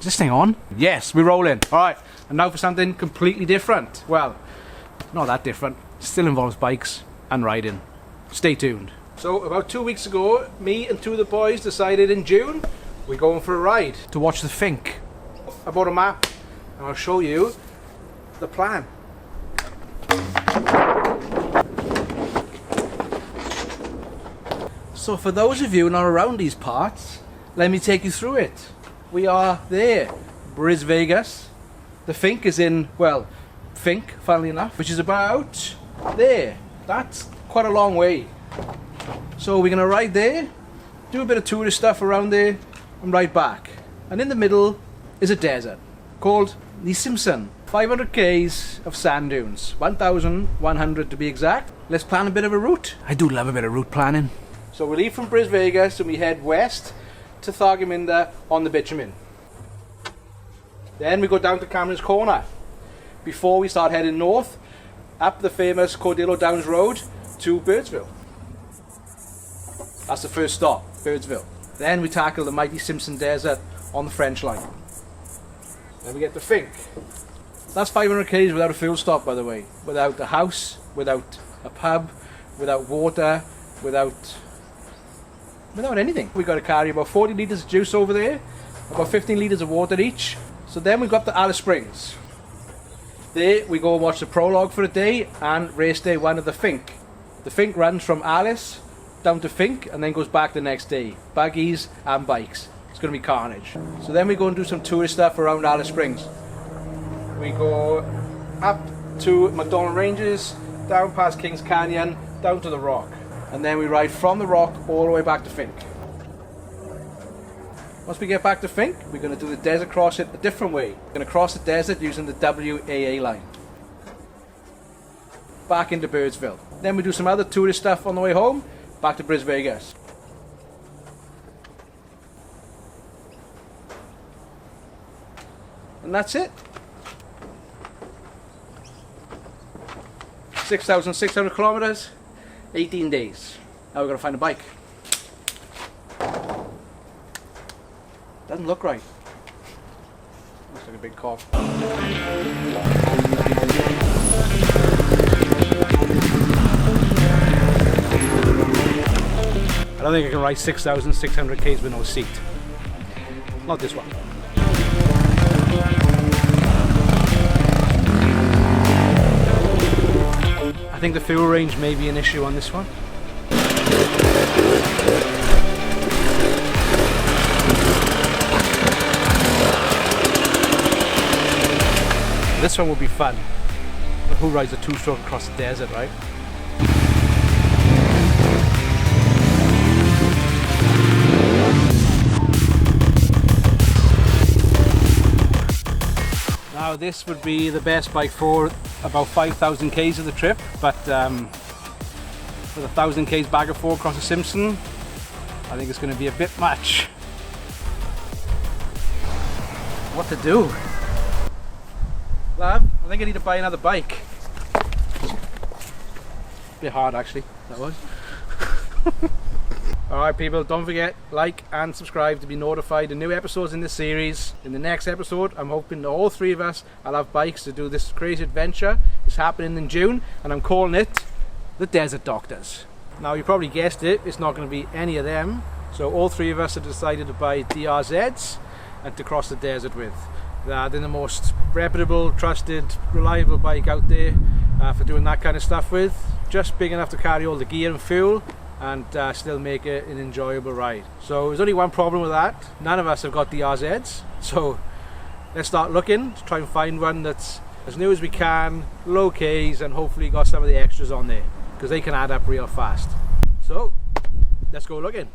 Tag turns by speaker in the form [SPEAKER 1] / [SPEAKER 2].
[SPEAKER 1] Is this thing on? Yes, we're rolling. Alright, and now for something completely different. Well, not that different. Still involves bikes and riding. Stay tuned. So, about 2 weeks ago, me and two of the boys decided in June we're going for a ride to watch the Fink. I bought a map and I'll show you the plan. So for those of you not around these parts, let me take you through it. We are there, Bris Vegas. The Fink is in, well, Fink, funnily enough, which is about there. That's quite a long way. So we're gonna ride there, do a bit of tourist stuff around there, and ride back. And in the middle is a desert called the Simpson. 500 k's of sand dunes, 1,100 to be exact. Let's plan a bit of a route. I do love a bit of route planning. So we leave from Bris Vegas and we head west to Thargomindah on the bitumen. Then we go down to Cameron's Corner before we start heading north up the famous Cordillo Downs Road to Birdsville. That's the first stop, Birdsville. Then we tackle the mighty Simpson Desert on the French line. Then we get to Fink. That's 500 k's without a fuel stop, by the way. Without a house, without a pub, without water, without anything. We've got to carry about 40 litres of juice over there, about 15 litres of water each. So then we go up to Alice Springs. There we go and watch the prologue for a day and race day one of the Fink. The Fink runs from Alice down to Fink and then goes back the next day. Buggies and bikes. It's going to be carnage. So then we go and do some tourist stuff around Alice Springs. We go up to McDonald Ranges, down past Kings Canyon, down to the Rock. And then we ride from the Rock all the way back to Fink. Once we get back to Fink, we're going to do the desert cross it a different way. We're going to cross the desert using the WAA line. Back into Birdsville. Then we do some other tourist stuff on the way home, back to Bris Vegas. And that's it. 6,600 kilometers, 18 days. Now we're going to find a bike. Doesn't look right. Looks like a big cock. I don't think I can ride 6,600 k's with no seat. Not this one. I think the fuel range may be an issue on this one. This one will be fun. But who rides a two-stroke across the desert, right? Now this would be the best bike for about 5,000 k's of the trip, but with 1,000 k's bag of 4 across the Simpson, I think it's going to be a bit much. What to do? Lab, I think I need to buy another bike. Bit hard actually, that was. Alright people, don't forget, like and subscribe to be notified of new episodes in this series. In the next episode, I'm hoping that all three of us will have bikes to do this crazy adventure. It's happening in June, and I'm calling it the Desert Doctors. Now you probably guessed it, it's not going to be any of them. So all three of us have decided to buy DRZs and to cross the desert with. They're the most reputable, trusted, reliable bike out there for doing that kind of stuff with. Just big enough to carry all the gear and fuel and still make it an enjoyable ride. So there's only one problem with that. None of us have got DRZs. So let's start looking to try and find one that's as new as we can, low Ks, and hopefully got some of the extras on there because they can add up real fast. So let's go looking.